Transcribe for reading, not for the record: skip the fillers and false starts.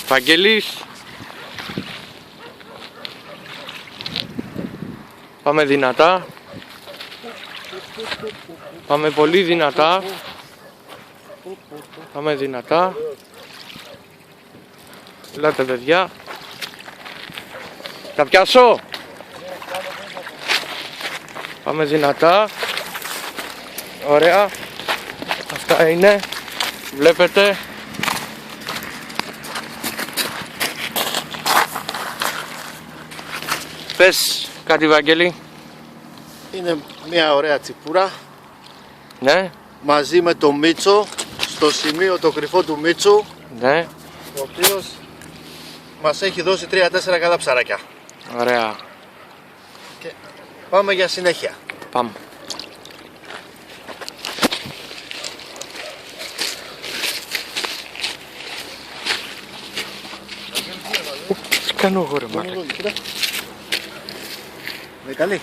Βαγγέλης. Πάμε δυνατά. Πάμε πολύ δυνατά. Πάμε δυνατά. Ελάτε παιδιά. Θα πιάσω. Πάμε δυνατά. Ωραία. Αυτά είναι. Βλέπετε. Πες κάτι Βαγγέλη. Είναι μια ωραία τσιπούρα. Ναι. Μαζί με το Μίτσο. Στο σημείο το κρυφό του Μίτσου. Ναι. Ο οποίος μας έχει δώσει 3-4 καλά ψαράκια. Ωραία. Και πάμε για συνέχεια. Πάμε. Τι κάνω εγώ ρε μάκα. Είναι καλή.